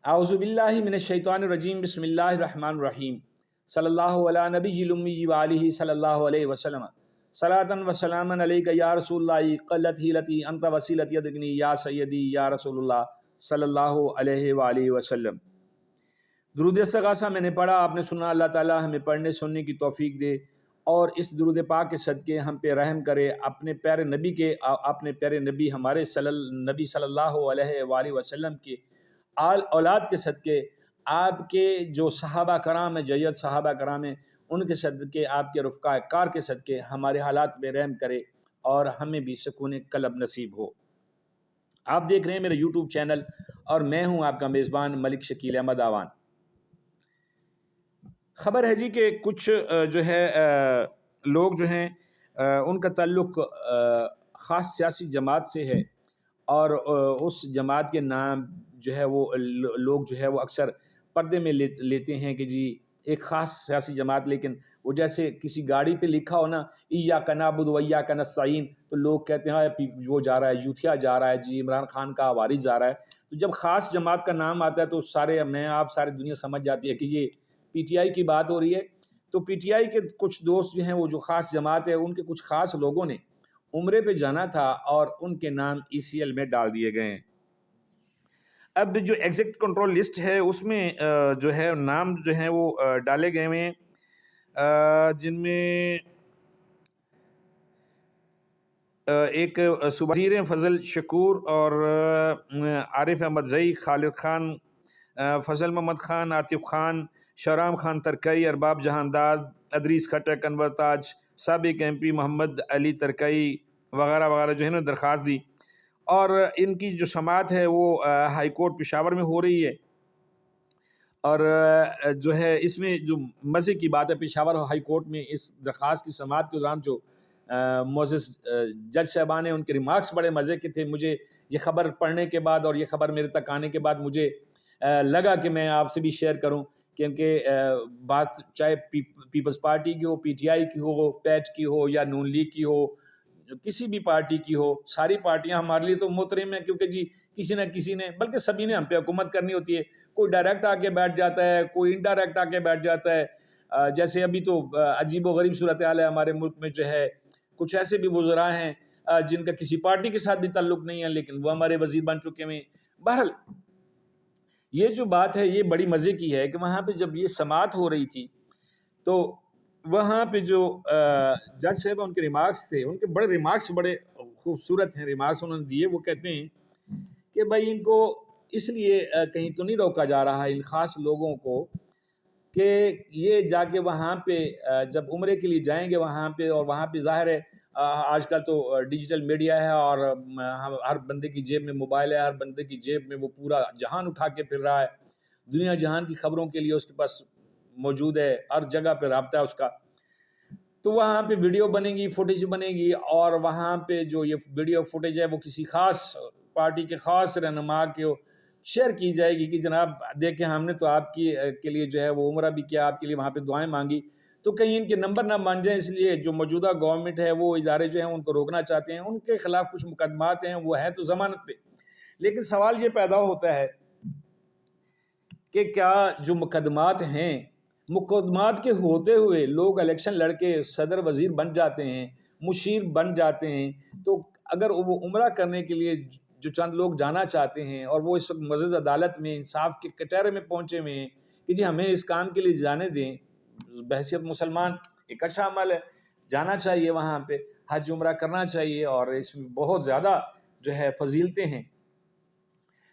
अऊज़ु बिल्लाहि मिनश्शैतानिर्रजीम बिस्मिल्लाहिर्रहमानिर्रहीम सल्लल्लाहु अला नबिय्यिल उम्मी व आलिहि सल्लल्लाहु अलैहि वसल्लम सलातन व सलामन अलैका या रसूलल्लाह क़ल्लत हिलती अंत वसीलती अदगनी या सय्यदी या रसूलुल्लाह सल्लल्लाहु अलैहि व आलिहि वसल्लम। दुरूद इस्तग़ासा मैंने पढ़ा, आपने सुना। अल्लाह ताला हमें पढ़ने सुनने की तौफीक दे और इस दुरूद पाक के सदक़े हम पे रहम करे। अपने प्यारे नबी हमारे नबी सल्लल्लाहु अलैहि वसल्लम के आल औलाद के सदक़े, आपके जो सहाबा कराम हैं, जय्यद सहाबा कराम हैं, उनके सदक़े, आपके रफ़क़ा कार के सदक़े हमारे हालात में रहम करे और हमें भी सुकून क़ल्ब नसीब हो। आप देख रहे हैं मेरा यूट्यूब चैनल और मैं हूं आपका मेज़बान मलिक शकील अहमद आवान। ख़बर है जी कि कुछ जो है लोग जो हैं उनका ताल्लुक़ ख़ास सियासी जमात से है और उस जमात के नाम जो है वो लोग जो है वो अक्सर पर्दे में लेते हैं कि जी एक ख़ास सियासी जमात, लेकिन वो जैसे किसी गाड़ी पे लिखा हो ना, इय्याका नअबुदु व इय्याका नस्तईन, तो लोग कहते हैं वो जा रहा है, यूथिया जा रहा है जी, इमरान खान का वारिस जा रहा है। तो जब ख़ास जमात का नाम आता है तो सारी दुनिया समझ जाती है कि ये पीटीआई की बात हो रही है। तो पीटीआई के कुछ दोस्त जो हैं वो जो ख़ास जमात है, उनके कुछ ख़ास लोगों ने उम्रे पे जाना था और उनके नाम ईसीएल में डाल दिए गए हैं। अब जो एग्जिट कंट्रोल लिस्ट है उसमें जो है नाम जो है वो डाले गए हैं, जिनमें एक वज़ीर फ़ज़ल शकूर और आरिफ अहमद ज़ई, खालिद खान, फ़ज़ल मोहम्मद खान, आतिफ़ खान, शहराम खान तरकई, अरबाब जहांदाद, अदरीस खट्टक, अनवर ताज, साबिक एमपी मोहम्मद अली तरकई वगैरह वगैरह जो है ना दरख्वास्त दी। और इनकी जो समाअत है वो हाई कोर्ट पेशावर में हो रही है। और जो है इसमें जो मज़े की बात है, पेशावर हाई कोर्ट में इस दरख्वास्त की समाअत के दौरान जो मोअज़्ज़ज़ जज साहबान हैं, उनके रिमार्क्स बड़े मज़े के थे। मुझे ये ख़बर पढ़ने के बाद और ये ख़बर मेरे तक आने के बाद मुझे लगा कि मैं आपसे भी शेयर करूं, क्योंकि बात चाहे पीपल्स पार्टी की हो, पीटीआई की हो, पैट की हो या नून लीग की हो, किसी भी पार्टी की हो, सारी पार्टियां हमारे लिए तो मोहतरम है, क्योंकि जी किसी न किसी ने, बल्कि सभी ने हम पे हुकूमत करनी होती है। कोई डायरेक्ट आके बैठ जाता है, कोई इनडायरेक्ट आके बैठ जाता है। जैसे अभी तो अजीब व गरीब सूरत हाल है हमारे मुल्क में। जो है कुछ ऐसे भी वज़रा हैं जिनका किसी पार्टी के साथ भी ताल्लुक़ नहीं है, लेकिन वो हमारे वज़ीर बन चुके हैं। बहरहाल ये जो बात है ये बड़ी मज़े की है कि वहाँ पे जब ये समाअत हो रही थी तो वहाँ पे जो जज साहब उनके रिमार्क्स थे, उनके रिमार्क्स बड़े खूबसूरत हैं। रिमार्क्स उन्होंने दिए, वो कहते हैं कि भाई इनको इसलिए कहीं तो नहीं रोका जा रहा है इन ख़ास लोगों को कि ये जाके वहाँ पे जब उम्रे के लिए जाएंगे वहाँ पे, और वहाँ पे ज़ाहिर है आजकल तो डिजिटल मीडिया है और हर बंदे की जेब में मोबाइल है, हर बंदे की जेब में वो पूरा जहान उठा के फिर रहा है। दुनिया जहान की खबरों के लिए उसके पास मौजूद है, हर जगह पे राब्ता है उसका। तो वहाँ पे वीडियो बनेगी, फुटेज बनेगी, और वहाँ पे जो ये वीडियो फुटेज है वो किसी ख़ास पार्टी के ख़ास रहनुमा के शेयर की जाएगी कि जनाब देखें हमने तो आपकी के लिए जो है वो उम्रा भी किया, आपके लिए वहाँ पे दुआएं मांगी। तो कहीं इनके नंबर ना बन जाए, इसलिए जो मौजूदा गवर्नमेंट है वो इदारे जो हैं उनको रोकना चाहते हैं। उनके ख़िलाफ़ कुछ मुकदमात हैं, वो हैं तो ज़मानत पे। लेकिन सवाल ये पैदा होता है कि क्या जो मुकदमात हैं, मुकदमात के होते हुए लोग इलेक्शन लड़के सदर वज़ीर बन जाते हैं, मुशीर बन जाते हैं, तो अगर वो उम्रा करने के लिए जो चंद लोग जाना चाहते हैं और वो इस वक्त मज़ीद अदालत में इंसाफ के कटहरे में पहुँचे हुए हैं कि जी हमें इस काम के लिए जाने दें, बहैसियत मुसलमान एक अच्छा अमल है, जाना चाहिए वहाँ पे, हज उम्रा करना चाहिए और इसमें बहुत ज़्यादा जो है फजीलतें हैं,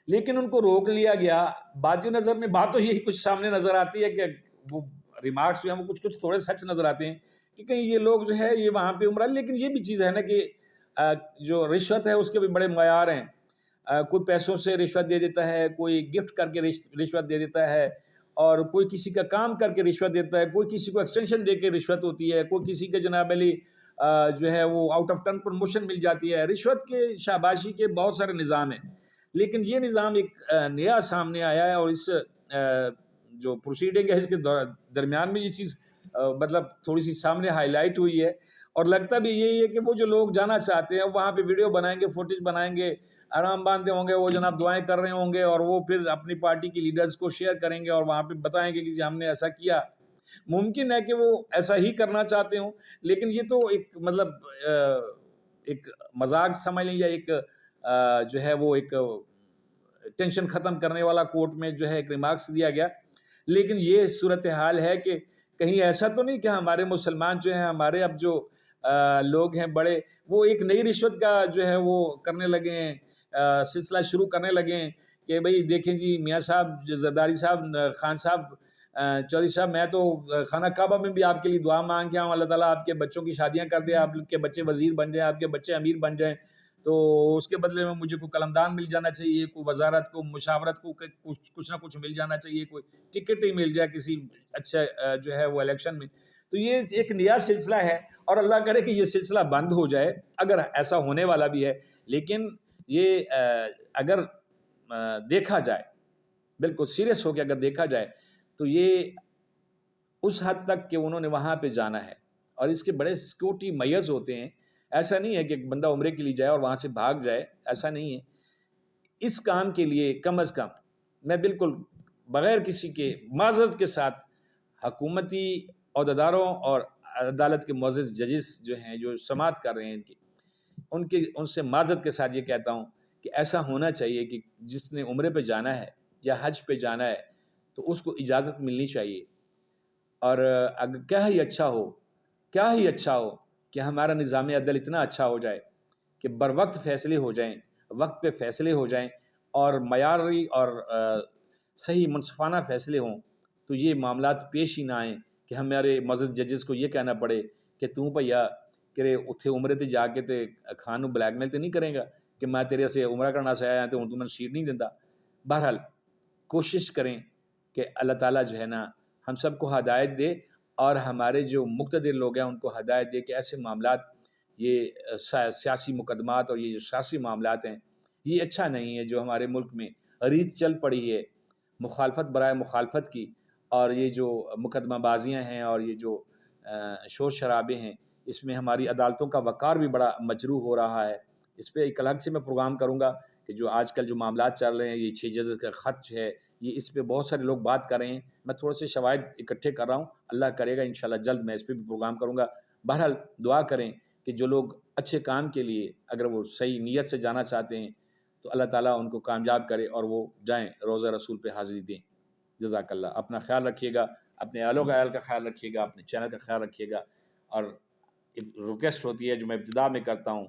लेकिन उनको रोक लिया गया। बात नज़र में बात तो यही कुछ सामने नज़र आती है कि वो रिमार्क्स जो हैं वो कुछ थोड़े सच नज़र आते हैं कि कहीं ये लोग जो है ये वहाँ पे उम्रा। लेकिन ये भी चीज़ है ना कि जो रिश्वत है उसके भी बड़े मयार हैं। कोई पैसों से रिश्वत दे देता है, कोई गिफ्ट करके रिश्वत दे देता है, और कोई किसी का काम करके रिश्वत देता है, कोई किसी को एक्सटेंशन दे के रिश्वत होती है, कोई किसी के जनाब अली जो है वो आउट ऑफ टर्न प्रमोशन मिल जाती है। रिश्वत के शाबाशी के बहुत सारे निज़ाम हैं, लेकिन ये निज़ाम एक नया सामने आया है और इस जो प्रोसीडिंग है इसके दरमियान में ये चीज़ मतलब थोड़ी सी सामने हाईलाइट हुई है। और लगता भी यही है कि वो जो लोग जाना चाहते हैं वहाँ पे वीडियो बनाएंगे, फुटेज बनाएंगे, آرام باندھے ہوں گے، وہ جناب دعائیں کر رہے ہوں گے، اور وہ پھر اپنی پارٹی کی لیڈرز کو شیئر کریں گے اور وہاں پہ بتائیں گے کہ جی ہم نے ایسا کیا. ممکن ہے کہ وہ ایسا ہی کرنا چاہتے ہوں، لیکن یہ تو ایک مطلب ایک مذاق سمجھ لیں، یا ایک جو ہے وہ ایک ٹینشن ختم کرنے والا کوٹ میں جو ہے ایک ریمارکس دیا گیا. لیکن یہ صورتحال ہے کہ کہیں ایسا تو نہیں کہ ہمارے مسلمان جو ہیں، ہمارے اب جو لوگ ہیں بڑے، وہ ایک نئی رشوت کا جو ہے وہ کرنے لگے ہیں، سلسلہ شروع کرنے لگے ہیں کہ بھئی دیکھیں جی میاں صاحب، زرداری صاحب، خان صاحب، چودھری صاحب، میں تو خانہ کعبہ میں بھی آپ کے لیے دعا مانگ کے آؤں، اللہ تعالیٰ آپ کے بچوں کی شادیاں کر دے، آپ کے بچے وزیر بن جائیں، آپ کے بچے امیر بن جائیں، تو اس کے بدلے میں مجھے کوئی قلمدان مل جانا چاہیے، کوئی وزارت کو، مشاورت کو، کچھ نہ کچھ مل جانا چاہیے، کوئی ٹکٹ ہی مل جائے کسی اچھا جو ہے وہ الیکشن میں. تو یہ ایک نیا سلسلہ ہے، اور اللہ کرے کہ یہ سلسلہ بند ہو جائے، اگر ایسا ہونے والا بھی ہے. لیکن یہ اگر دیکھا جائے، بالکل سیریس ہو کے اگر دیکھا جائے، تو یہ اس حد تک کہ انہوں نے وہاں پہ جانا ہے، اور اس کے بڑے سیکورٹی میئرز ہوتے ہیں. ایسا نہیں ہے کہ ایک بندہ عمرے کے لیے جائے اور وہاں سے بھاگ جائے، ایسا نہیں ہے. اس کام کے لیے کم از کم میں بالکل بغیر کسی کے معذرت کے ساتھ حکومتی عہدیداروں اور عدالت کے معزز ججز جو ہیں، جو سماعت کر رہے ہیں ان سے معذرت کے ساتھ یہ کہتا ہوں کہ ایسا ہونا چاہیے کہ جس نے عمرے پہ جانا ہے یا حج پہ جانا ہے تو اس کو اجازت ملنی چاہیے. اور کیا ہی اچھا ہو کہ ہمارا نظام عدل اتنا اچھا ہو جائے کہ بر وقت فیصلے ہو جائیں، وقت پہ فیصلے ہو جائیں، اور معیاری اور صحیح منصفانہ فیصلے ہوں. تو یہ معاملات پیش ہی نہ آئیں کہ ہمارے معزز ججز کو یہ کہنا پڑے کہ تو بھیا کہ اتنے عمرے تے جا کے تے خان بلیک میل تے نہیں کرے گا کہ میں تیرے سے عمرہ کرنا سے آیا تو ہوں تو میں سیٹ نہیں دیتا. بہرحال کوشش کریں کہ اللہ تعالیٰ جو ہے نا ہم سب کو ہدایت دے، اور ہمارے جو مقتدر لوگ ہیں ان کو ہدایت دے کہ ایسے معاملات، یہ سیاسی مقدمات اور یہ جو سیاسی معاملات ہیں، یہ اچھا نہیں ہے. جو ہمارے ملک میں ریت چل پڑی ہے مخالفت برائے مخالفت کی، اور یہ جو مقدمہ بازیاں ہیں اور یہ جو شور شرابے ہیں، اس میں ہماری عدالتوں کا وقار بھی بڑا مجروح ہو رہا ہے. اس پہ ایک الگ سے میں پروگرام کروں گا کہ جو آج کل جو معاملات چل رہے ہیں، یہ 6 ججز کا خط ہے، یہ اس پہ بہت سارے لوگ بات کر رہے ہیں. میں تھوڑے سے شواہد اکٹھے کر رہا ہوں، اللہ کرے گا انشاءاللہ جلد میں اس پہ بھی پروگرام کروں گا. بہرحال دعا کریں کہ جو لوگ اچھے کام کے لیے اگر وہ صحیح نیت سے جانا چاہتے ہیں تو اللہ تعالیٰ ان کو کامیاب کرے اور وہ جائیں روضہ رسول پہ حاضری دیں. جزاک اللہ. اپنا خیال رکھیے گا، اپنے اہل و عیال کا خیال رکھیے گا، اپنے چینل کا خیال رکھیے گا. اور ایک ریکویسٹ ہوتی ہے جو میں ابتدا میں کرتا ہوں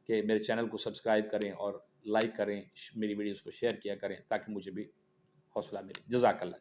کہ میرے چینل کو سبسکرائب کریں اور لائک کریں، میری ویڈیوز کو شیئر کیا کریں تاکہ مجھے بھی حوصلہ ملے. جزاک اللہ.